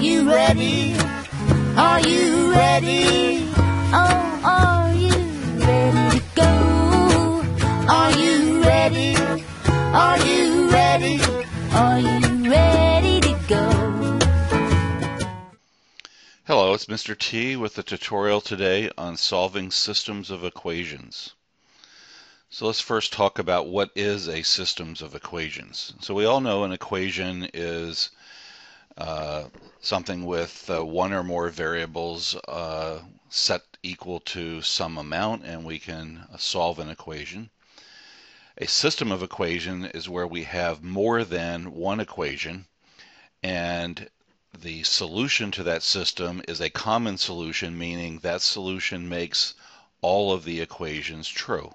you ready? Are you ready? Oh, are you ready to go? Are you ready? Are you ready? Are you ready to go? Hello, it's Mr. T with a tutorial today on solving systems of equations. So let's first talk about what is a systems of equations. So we all know an equation is something with one or more variables set equal to some amount, and we can solve an equation. A system of equation is where we have more than one equation, and the solution to that system is a common solution, meaning that solution makes all of the equations true.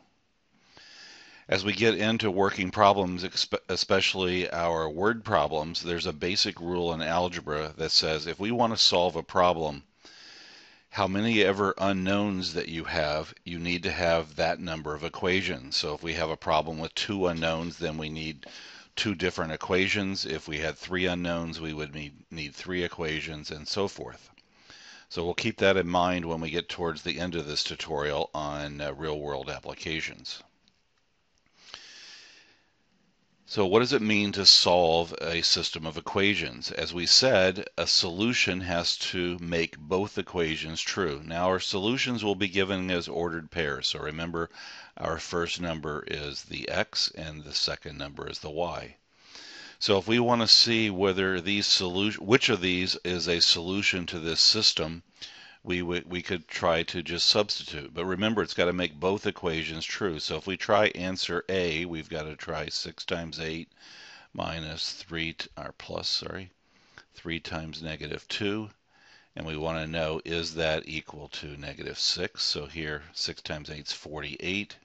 As we get into working problems, especially our word problems, there's a basic rule in algebra that says if we want to solve a problem, how many ever unknowns that you have, you need to have that number of equations. So if we have a problem with two unknowns, then we need two different equations. If we had three unknowns, we would need three equations, and so forth. So we'll keep that in mind when we get towards the end of this tutorial on real-world applications. So what does it mean to solve a system of equations? As we said, a solution has to make both equations true. Now our solutions will be given as ordered pairs. So remember, our first number is the x and the second number is the y. So if we want to see whether which of these is a solution to this system, we could try to just substitute. But remember, it's got to make both equations true. So if we try answer A, we've got to try 6 times 8 minus 3 times negative 2. And we want to know, is that equal to negative 6? So here, 6 times 8 is 48.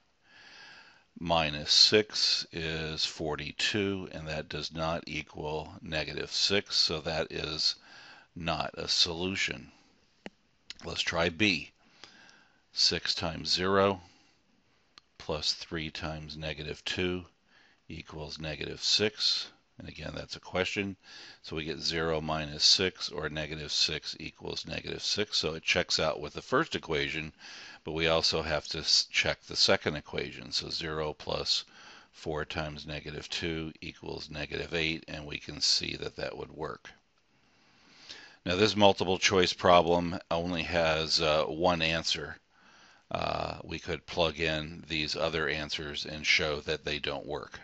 Minus 6 is 42, and that does not equal negative 6, so that is not a solution. Let's try B. 6 times 0 plus 3 times negative 2 equals negative 6. And again, that's a question. So we get 0 minus 6, or negative 6 equals negative 6. So it checks out with the first equation, but we also have to check the second equation. So 0 plus 4 times negative 2 equals negative 8, and we can see that that would work. Now this multiple choice problem only has one answer. We could plug in these other answers and show that they don't work.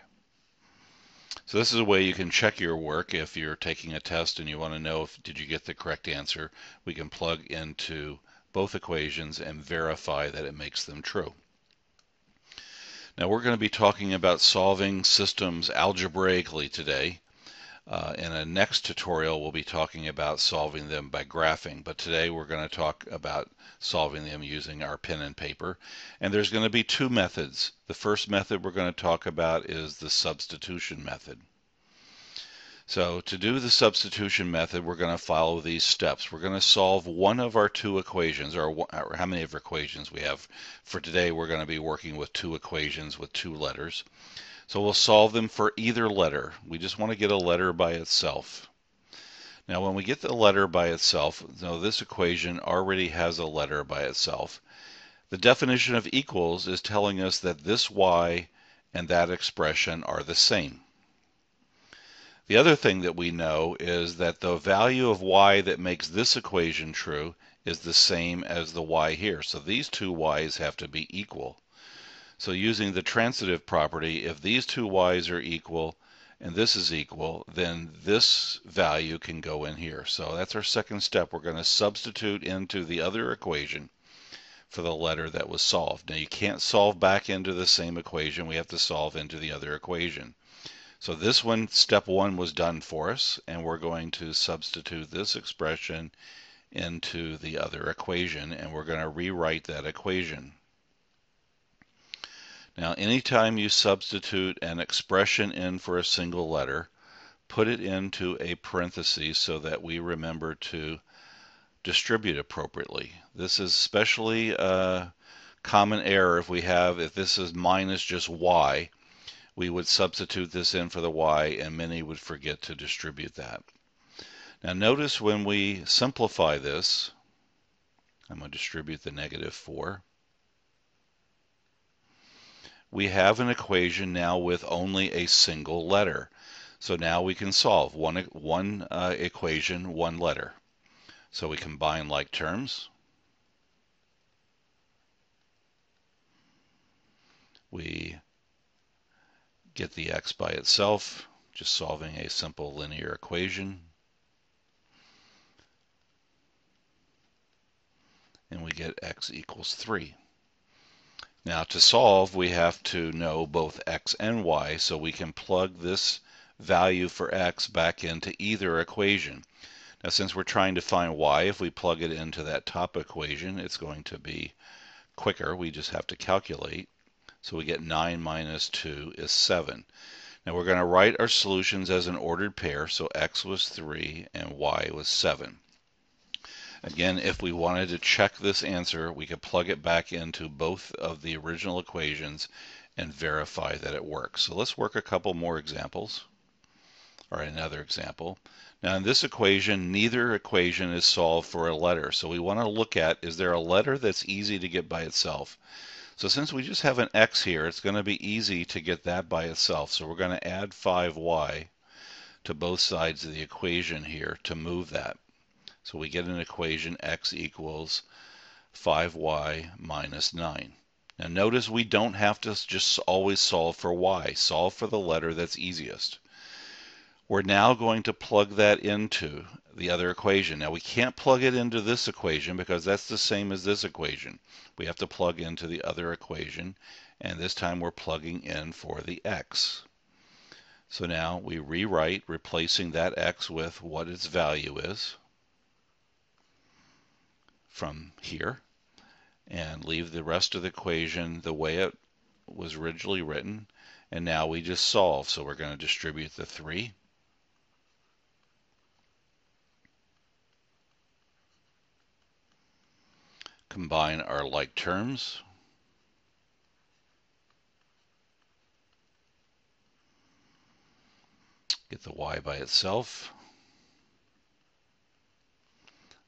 So this is a way you can check your work. If you're taking a test and you want to know if did you get the correct answer, we can plug into both equations and verify that it makes them true. Now we're going to be talking about solving systems algebraically today. In a next tutorial, we'll be talking about solving them by graphing, but today we're going to talk about solving them using our pen and paper. And there's going to be two methods. The first method we're going to talk about is the substitution method. So to do the substitution method, we're going to follow these steps. We're going to solve one of our two equations, or how many of our equations we have. For today, we're going to be working with two equations with two letters. So we'll solve them for either letter. We just want to get a letter by itself. Now when we get the letter by itself, this equation already has a letter by itself. The definition of equals is telling us that this y and that expression are the same. The other thing that we know is that the value of y that makes this equation true is the same as the y here. So these two y's have to be equal. So using the transitive property, if these two y's are equal and this is equal, then this value can go in here. So that's our second step. We're going to substitute into the other equation for the letter that was solved. Now you can't solve back into the same equation. We have to solve into the other equation. So this one, step one, was done for us, and we're going to substitute this expression into the other equation, and we're going to rewrite that equation. Now, anytime you substitute an expression in for a single letter, put it into a parenthesis so that we remember to distribute appropriately. This is especially a common error if this is minus just y, we would substitute this in for the y, and many would forget to distribute that. Now notice when we simplify this, I'm going to distribute the -4. We have an equation now with only a single letter. So now we can solve one equation, one letter. So we combine like terms. We get the x by itself, just solving a simple linear equation. And we get x equals 3. Now to solve, we have to know both x and y, so we can plug this value for x back into either equation. Now since we're trying to find y, if we plug it into that top equation, it's going to be quicker. We just have to calculate. So we get 9 minus 2 is 7. Now we're going to write our solutions as an ordered pair, so x was 3 and y was 7. Again, if we wanted to check this answer, we could plug it back into both of the original equations and verify that it works. So let's work a couple more examples, or another example. Now in this equation, neither equation is solved for a letter. So we want to look at, is there a letter that's easy to get by itself? So since we just have an x here, it's going to be easy to get that by itself. So we're going to add 5y to both sides of the equation here to move that. So we get an equation x equals 5y minus 9. Now notice we don't have to just always solve for y. Solve for the letter that's easiest. We're now going to plug that into the other equation. Now we can't plug it into this equation because that's the same as this equation. We have to plug into the other equation, and this time we're plugging in for the x. So now we rewrite, replacing that x with what its value is from here, and leave the rest of the equation the way it was originally written. And now we just solve. So we're going to distribute the 3. Combine our like terms. Get the y by itself.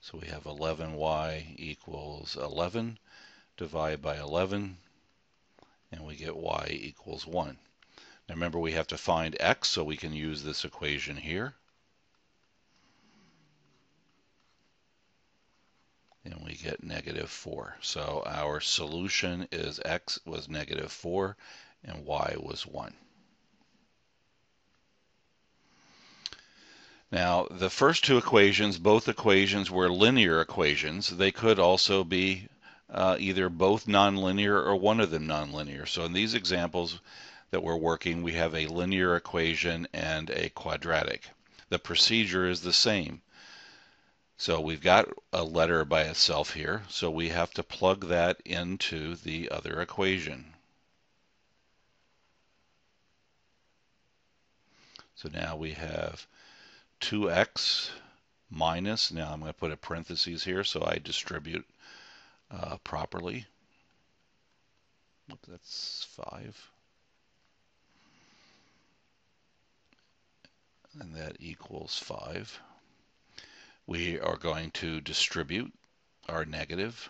So we have 11y equals 11. Divide by 11, and we get y equals 1. Now remember, we have to find x, so we can use this equation here. And we get -4. So our solution is x was -4 and y was 1. Now, the first two equations, both equations were linear equations. They could also be either both nonlinear or one of them nonlinear. So in these examples that we're working, we have a linear equation and a quadratic. The procedure is the same. So we've got a letter by itself here, so we have to plug that into the other equation. So now we have 2x minus, now I'm going to put a parentheses here so I distribute properly. That's 5. And that equals 5. We are going to distribute our negative.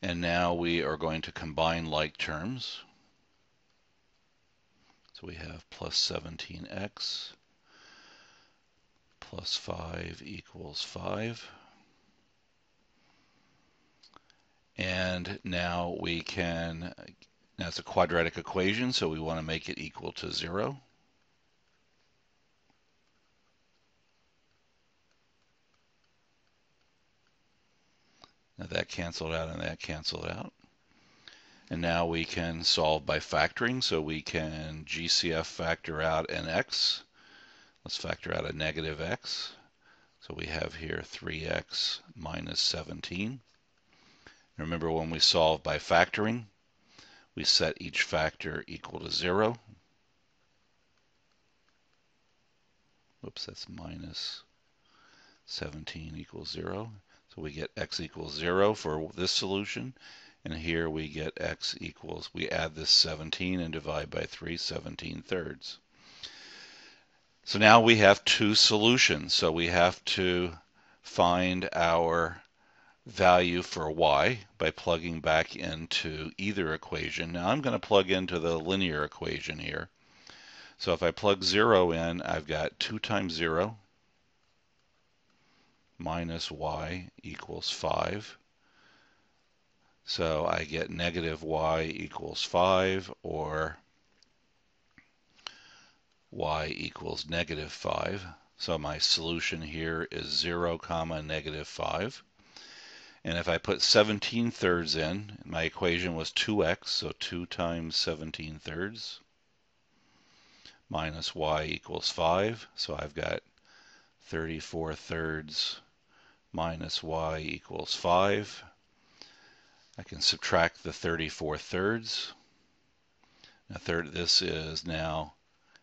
And now we are going to combine like terms. So we have plus 17x plus 5 equals 5. And now we can, now it's a quadratic equation, so we want to make it equal to 0. Now that canceled out and that canceled out. And now we can solve by factoring, so we can GCF factor out an x. Let's factor out a negative x. So we have here 3x minus 17. Remember, when we solve by factoring, we set each factor equal to 0. Whoops, that's minus 17 equals 0. So we get x equals 0 for this solution, And here we get x equals, we add this 17 and divide by 3, 17/3. So now we have two solutions. So we have to find our value for y by plugging back into either equation. Now I'm going to plug into the linear equation here. So if I plug 0 in, I've got 2 times 0 minus y equals 5. So I get negative y equals 5, or y equals negative 5. So my solution here is 0, negative 5. And if I put 17/3 in, my equation was 2x, so 2 times 17/3 minus y equals 5. So I've got 34/3 minus y equals 5. I can subtract the 34/3. Now this is now,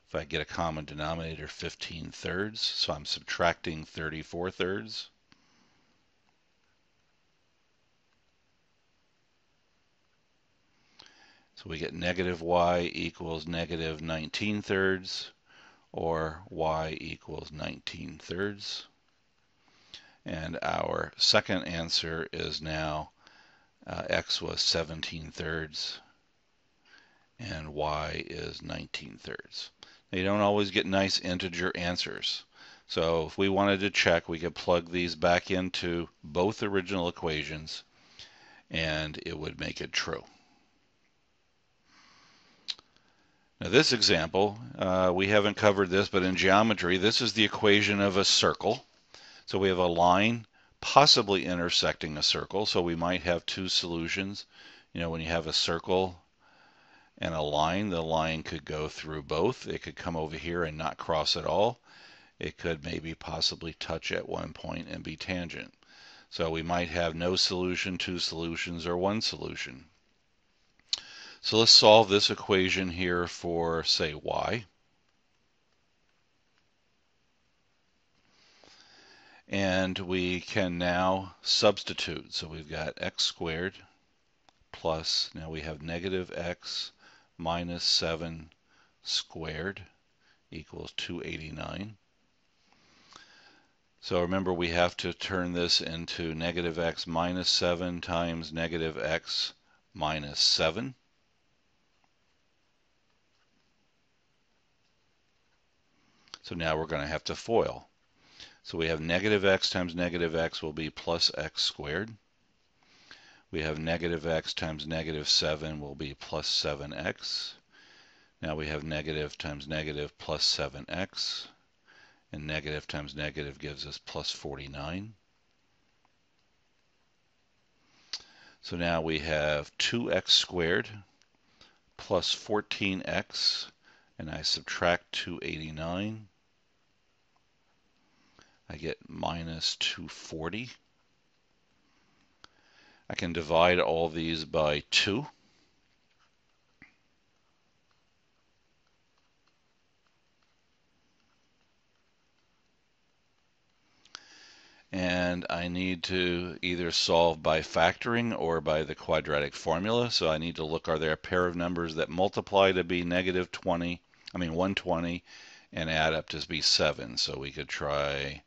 if I get a common denominator, 15/3. So I'm subtracting 34/3. So we get negative y equals negative 19/3, or y equals 19/3. And our second answer is now x was 17/3 and y is 19/3. Now, you don't always get nice integer answers. So if we wanted to check, we could plug these back into both original equations and it would make it true. Now this example, we haven't covered this, but in geometry, this is the equation of a circle. So we have a line possibly intersecting a circle, so we might have two solutions. You know, when you have a circle and a line, the line could go through both. It could come over here and not cross at all. It could maybe possibly touch at one point and be tangent. So we might have no solution, two solutions, or one solution. So let's solve this equation here for, say, y. And we can now substitute. So we've got x squared plus, now we have negative x minus 7 squared equals 289. So remember, we have to turn this into negative x minus 7 times negative x minus 7. So now we're going to have to FOIL. So we have negative x times negative x will be plus x squared. We have negative x times negative 7 will be plus 7x. Now we have negative times negative plus 7x. And negative times negative gives us plus 49. So now we have 2x squared plus 14x, and I subtract 289. I get minus 240. I can divide all these by 2. And I need to either solve by factoring or by the quadratic formula. So I need to look, are there a pair of numbers that multiply to be negative 120 and add up to be 7. So we could try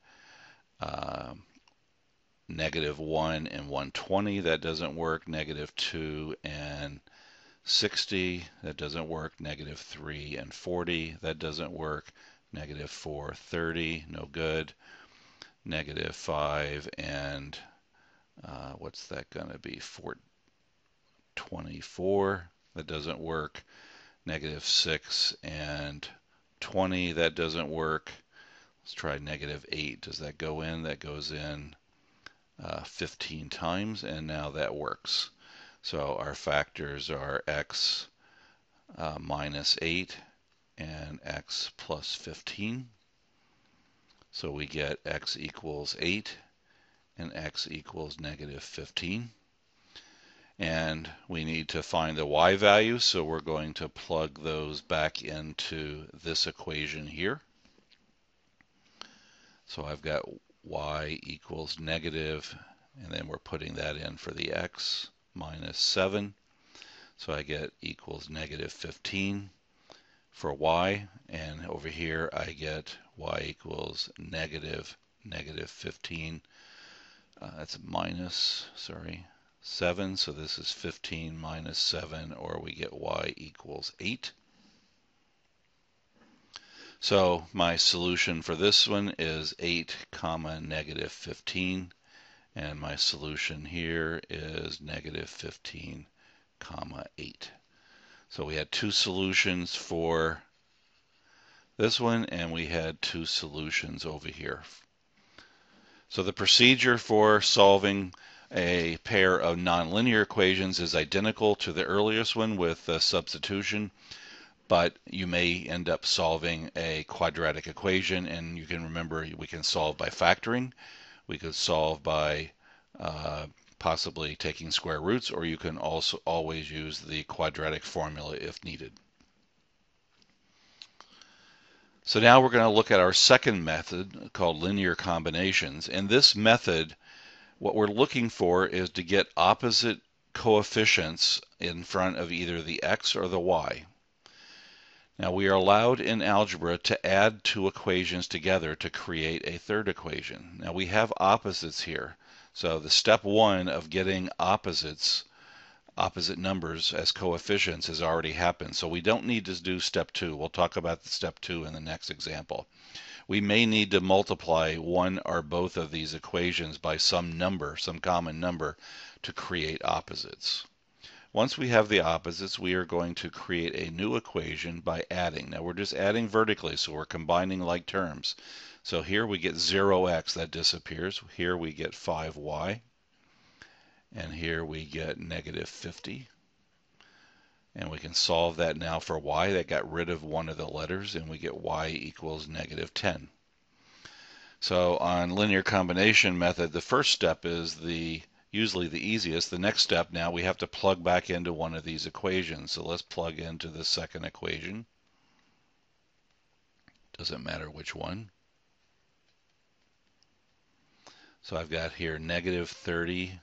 negative 1 and 120, that doesn't work. Negative 2 and 60, that doesn't work. Negative 3 and 40, that doesn't work. Negative 4, 30, no good. Negative 5 and what's that going to be? 24, that doesn't work. Negative 6 and 20, that doesn't work. Let's try negative 8. Does that go in? That goes in 15 times, and now that works. So our factors are x minus 8 and x plus 15. So we get x equals 8 and x equals negative 15. And we need to find the y value, so we're going to plug those back into this equation here. So I've got y equals negative, and then we're putting that in for the x. minus 7. So I get equals negative 15 for y, and over here I get y equals negative 15. That's minus, 7, so this is 15 minus 7, or we get y equals 8. So my solution for this one is 8 comma negative 15, and my solution here is negative 15 comma 8. So we had two solutions for this one, and we had two solutions over here. So the procedure for solving a pair of nonlinear equations is identical to the earliest one with substitution, but you may end up solving a quadratic equation, and you can remember we can solve by factoring. We could solve by possibly taking square roots, or you can also always use the quadratic formula if needed. So now we're going to look at our second method called linear combinations. In this method, what we're looking for is to get opposite coefficients in front of either the x or the y. Now we are allowed in algebra to add two equations together to create a third equation. Now we have opposites here. So the step one of getting opposite numbers as coefficients has already happened. So we don't need to do step two. We'll talk about the step two in the next example. We may need to multiply one or both of these equations by some number, some common number, to create opposites. Once we have the opposites, we are going to create a new equation by adding. Now we're just adding vertically, so we're combining like terms. So here we get 0x, that disappears. Here we get 5y. And here we get negative 50. And we can solve that now for y. That got rid of one of the letters, and we get y equals negative 10. So on linear combination method, the first step is usually the easiest. The next step now, we have to plug back into one of these equations. So let's plug into the second equation. Doesn't matter which one. So I've got here negative 30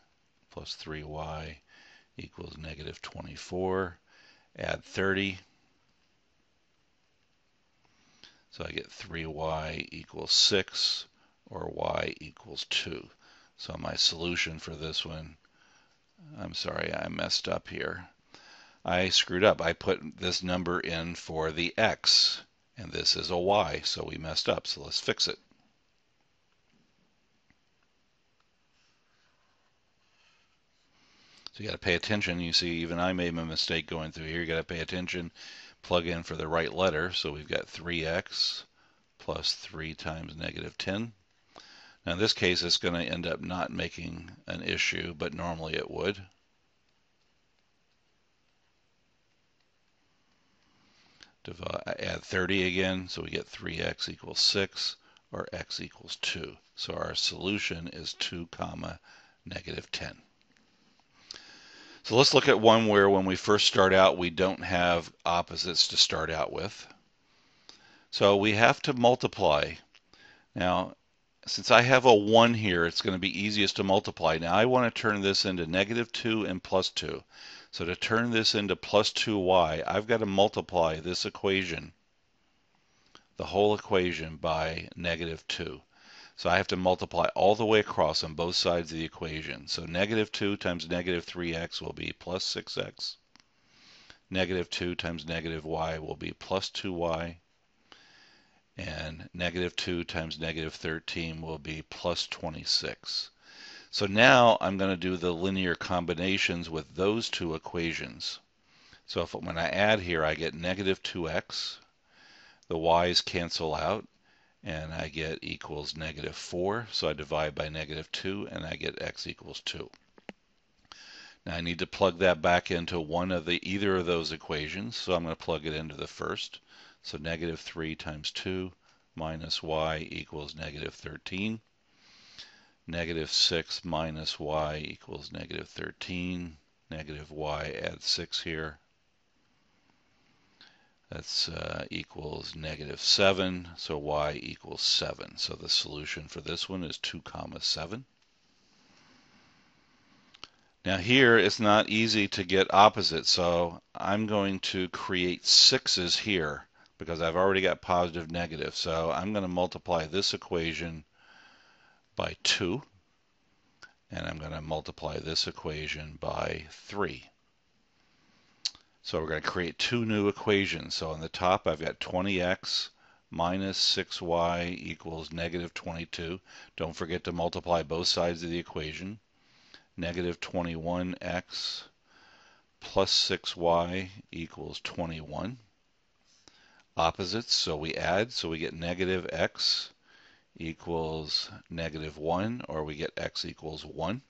plus 3y equals negative 24. Add 30. So I get 3y equals 6, or y equals 2. So my solution for this one, I'm sorry, I messed up here. I screwed up. I put this number in for the x, and this is a y, so we messed up. So let's fix it. So you got to pay attention. You see, even I made a mistake going through here. You got to pay attention. Plug in for the right letter. So we've got 3x plus 3 times negative 10. Now in this case, it's going to end up not making an issue, but normally it would. Add 30 again, so we get 3x equals 6, or x equals 2. So our solution is 2 comma negative 10. So let's look at one where when we first start out, we don't have opposites to start out with. So we have to multiply. Now, since I have a 1 here, it's going to be easiest to multiply. Now I want to turn this into negative 2 and plus 2. So to turn this into plus 2y, I've got to multiply this equation, the whole equation, by negative 2. So I have to multiply all the way across on both sides of the equation. So negative 2 times negative 3x will be plus 6x. Negative 2 times negative y will be plus 2y. And negative 2 times negative 13 will be plus 26. So now I'm going to do the linear combinations with those two equations. So when I add here, I get negative 2x. The y's cancel out, and I get equals negative 4. So I divide by negative 2, and I get x equals 2. Now I need to plug that back into either of those equations. So I'm going to plug it into the first. So negative 3 times 2 minus y equals negative 13. Negative 6 minus y equals negative 13. Negative y, add 6 here. That's equals negative 7. So y equals 7. So the solution for this one is 2 comma 7. Now here it's not easy to get opposites, so I'm going to create sixes here because I've already got positive, negative. So I'm going to multiply this equation by 2, and I'm going to multiply this equation by 3. So we're going to create two new equations. So on the top I've got 20x minus 6y equals negative 22. Don't forget to multiply both sides of the equation. Negative 21x plus 6y equals 21. Opposites, so we add, so we get negative x equals negative 1, or we get x equals 1.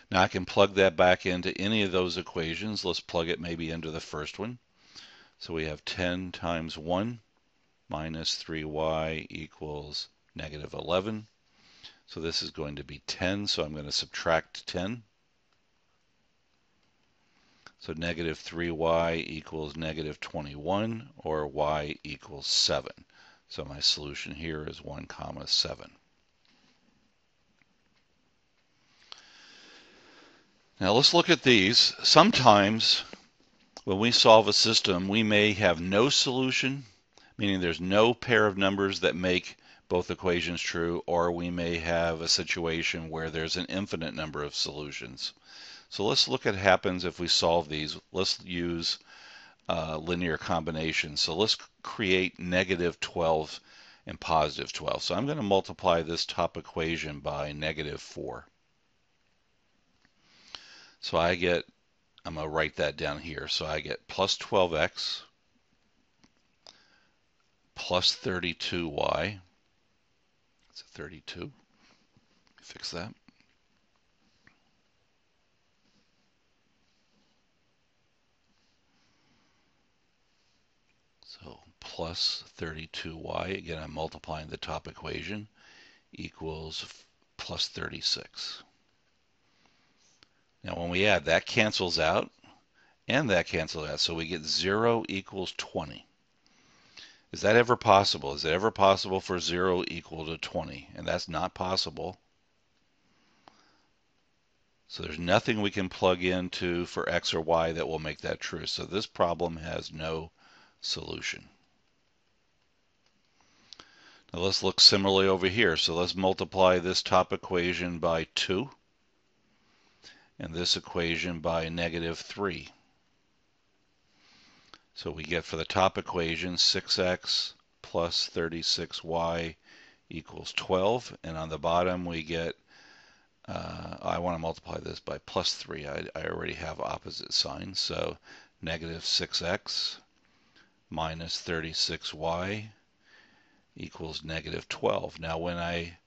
Now I can plug that back into any of those equations. Let's plug it maybe into the first one. So we have 10 times 1 minus 3y equals negative 11. So this is going to be 10, so I'm going to subtract 10. So negative 3y equals negative 21, or y equals 7. So my solution here is 1, 7. Now let's look at these. Sometimes when we solve a system, we may have no solution, meaning there's no pair of numbers that make both equations true, or we may have a situation where there's an infinite number of solutions. So let's look at what happens if we solve these. Let's use linear combinations. So let's create negative 12 and positive 12. So I'm going to multiply this top equation by negative 4. So I'm going to write that down here. So I get plus 12x plus 32y. It's a 32. Fix that. So plus 32y, again I'm multiplying the top equation, equals plus 36. Now when we add, that cancels out, and that cancels out, so we get 0 equals 20. Is that ever possible? Is it ever possible for 0 equal to 20? And that's not possible. So there's nothing we can plug into for x or y that will make that true. So this problem has no solution. Now let's look similarly over here. So let's multiply this top equation by 2 and this equation by negative 3. So we get for the top equation 6x plus 36y equals 12, and on the bottom we get, I want to multiply this by plus 3. I already have opposite signs, so negative 6x minus 36y equals negative 12. Now when I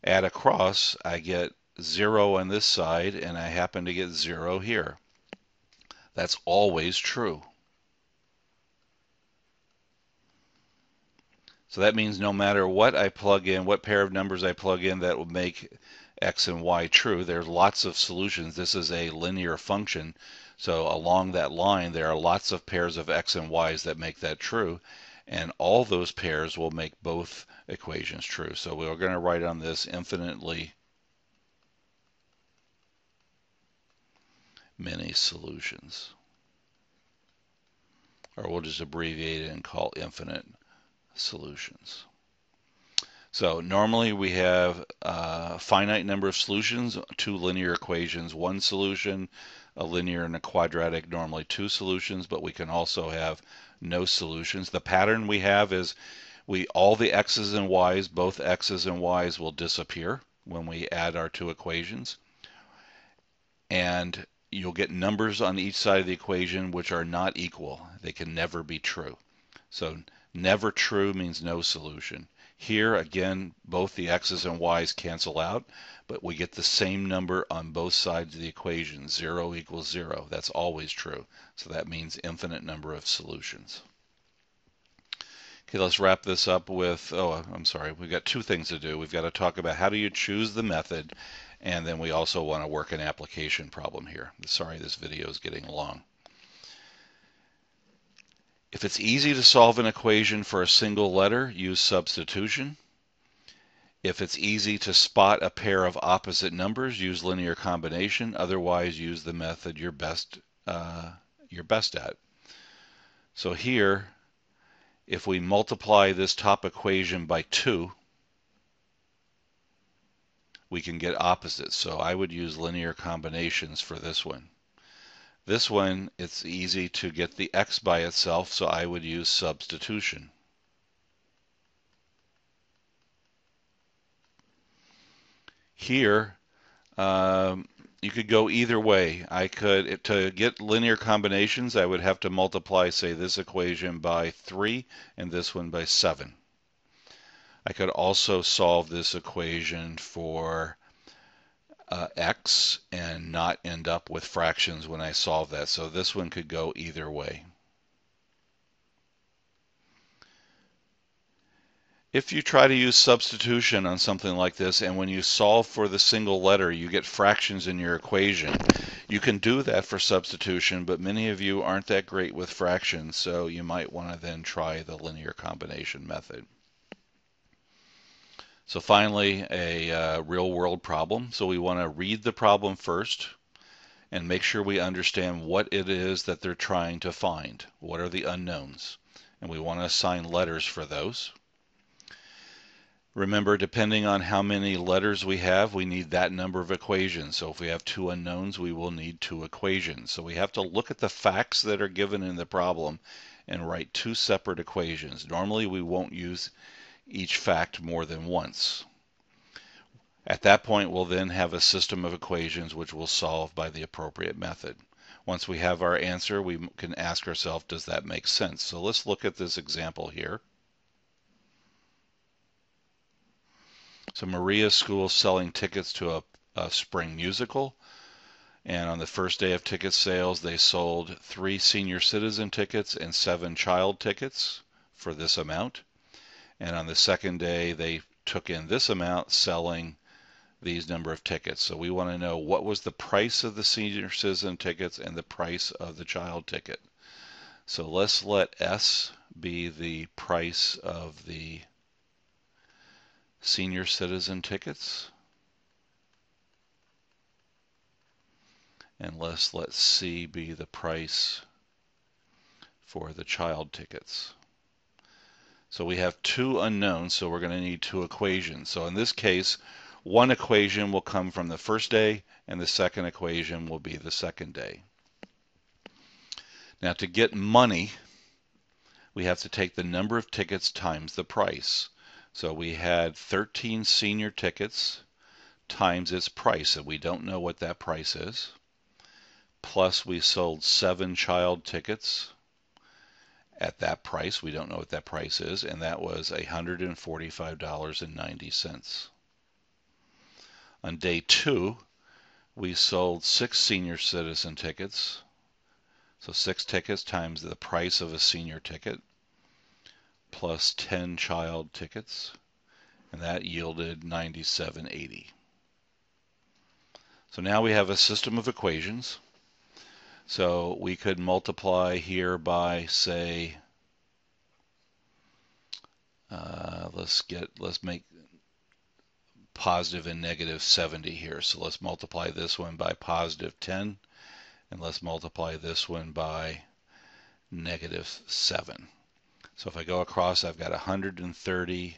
add across, I get 0 on this side, and I happen to get 0 here. That's always true. So that means no matter what I plug in, what pair of numbers I plug in that will make x and y true, there's lots of solutions. This is a linear function, so along that line there are lots of pairs of x and y's that make that true, and all those pairs will make both equations true. So we're going to write on this infinitely many solutions, or we'll just abbreviate it and call infinite solutions. So normally we have a finite number of solutions, 2 linear equations, 1 solution, a linear and a quadratic, normally 2 solutions, but we can also have no solutions. The pattern we have is all the x's and y's, both x's and y's will disappear when we add our 2 equations. And you'll get numbers on each side of the equation which are not equal. They can never be true. So never true means no solution. Here, again, both the x's and y's cancel out, but we get the same number on both sides of the equation. 0 equals 0. That's always true. So that means infinite number of solutions. Okay, let's wrap this up with, we've got 2 things to do. We've got to talk about how do you choose the method, and then we also want to work an application problem here. Sorry, this video is getting long. If it's easy to solve an equation for a single letter, use substitution. If it's easy to spot a pair of opposite numbers, use linear combination. Otherwise, use the method you're best at. So here, if we multiply this top equation by 2, we can get opposites. So I would use linear combinations for this one. This one, it's easy to get the x by itself, so I would use substitution. Here, you could go either way. To get linear combinations, I would have to multiply, say, this equation by 3 and this one by 7. I could also solve this equation for x and not end up with fractions when I solve that. So this one could go either way. If you try to use substitution on something like this, and when you solve for the single letter, you get fractions in your equation, you can do that for substitution, but many of you aren't that great with fractions, so you might want to then try the linear combination method. So finally, a real-world problem. So we want to read the problem first and make sure we understand what it is that they're trying to find. What are the unknowns? And we want to assign letters for those. Remember, depending on how many letters we have, we need that number of equations. So if we have 2 unknowns, we will need 2 equations. So we have to look at the facts that are given in the problem and write 2 separate equations. Normally, we won't use each fact more than once. At that point, we'll then have a system of equations which we'll solve by the appropriate method. Once we have our answer, we can ask ourselves, does that make sense? So let's look at this example here. So Maria's school is selling tickets to a spring musical, and on the first day of ticket sales they sold 3 senior citizen tickets and 7 child tickets for this amount, and on the second day they took in this amount selling these number of tickets. So we want to know what was the price of the senior citizen tickets and the price of the child ticket. So let's let S be the price of the senior citizen tickets, and let's let C be the price for the child tickets. So we have 2 unknowns, so we're going to need 2 equations. So in this case, one equation will come from the first day and the second equation will be the second day. Now to get money, we have to take the number of tickets times the price. So we had 13 senior tickets times its price, and we don't know what that price is, plus we sold 7 child tickets at that price. We don't know what that price is, and that was $145.90. On day 2, we sold 6 senior citizen tickets, so 6 tickets times the price of a senior ticket, plus 10 child tickets, and that yielded $97.80. So now we have a system of equations. So we could multiply here by, say, let's make positive and negative 70 here. So let's multiply this one by positive 10, and let's multiply this one by negative 7. So if I go across, I've got 130S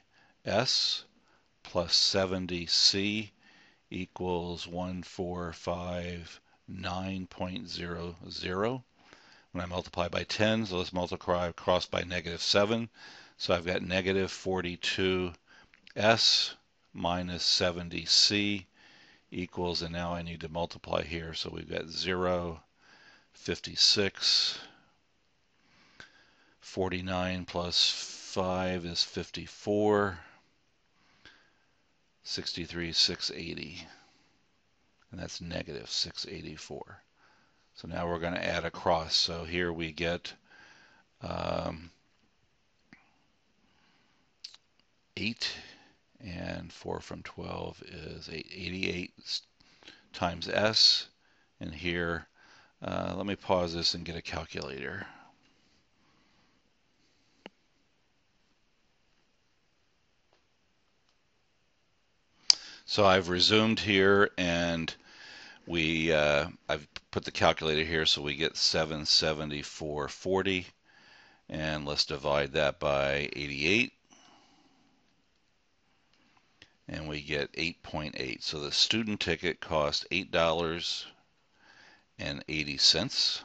plus 70C equals 1459.00. When I multiply by 10, so let's multiply across by negative 7. So I've got negative 42S minus 70C equals, and now I need to multiply here. So we've got 0, 56, 49 plus 5 is 54, 63, 680, and that's negative 684. So now we're going to add across. So here we get 8, and 4 from 12 is 88 times S. And here, let me pause this and get a calculator. So I've resumed here, and I've put the calculator here, so we get 774.40, and let's divide that by 88, and we get 8.8. So the student ticket cost $8.80.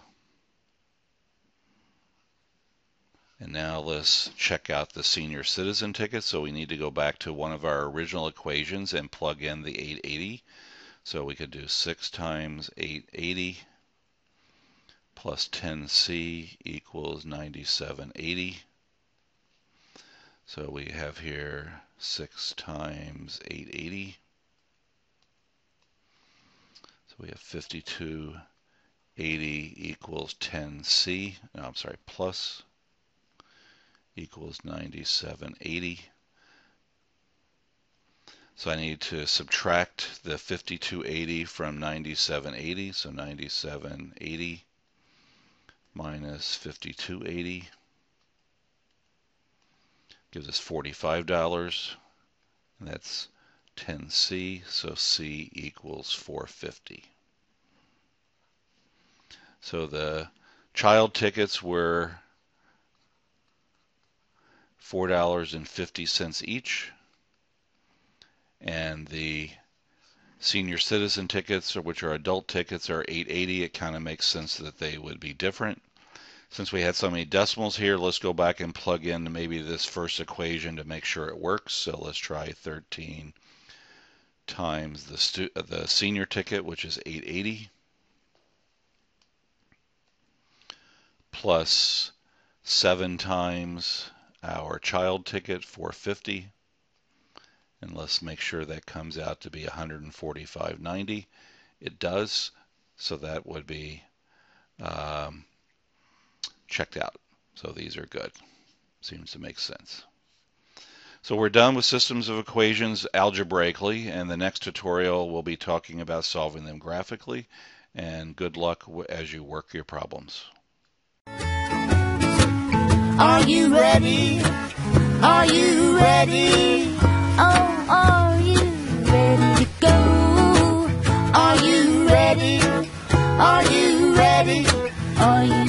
And now let's check out the senior citizen ticket. So we need to go back to one of our original equations and plug in the 880. So we could do 6 times 880 plus 10C equals 9780. So we have here 6 times 880. So we have 5280 equals 10C. No, I'm sorry, plus equals 9780. So I need to subtract the 5280 from 9780. So 9780 minus 5280 gives us $45. And that's 10C, so C equals 450. So the child tickets were $4.50 each, and the senior citizen tickets, which are adult tickets, are $8.80. It kind of makes sense that they would be different. Since we had so many decimals here, let's go back and plug in maybe this first equation to make sure it works. So let's try 13 times the senior ticket, which is $8.80, plus 7 times our child ticket, $4.50, and let's make sure that comes out to be $145.90. It does, so that would be checked out. So these are good. Seems to make sense. So we're done with systems of equations algebraically, and the next tutorial we'll be talking about solving them graphically, and good luck as you work your problems. Are you ready? Are you ready? Oh, are you ready to go? Are you ready? Are you ready? Are you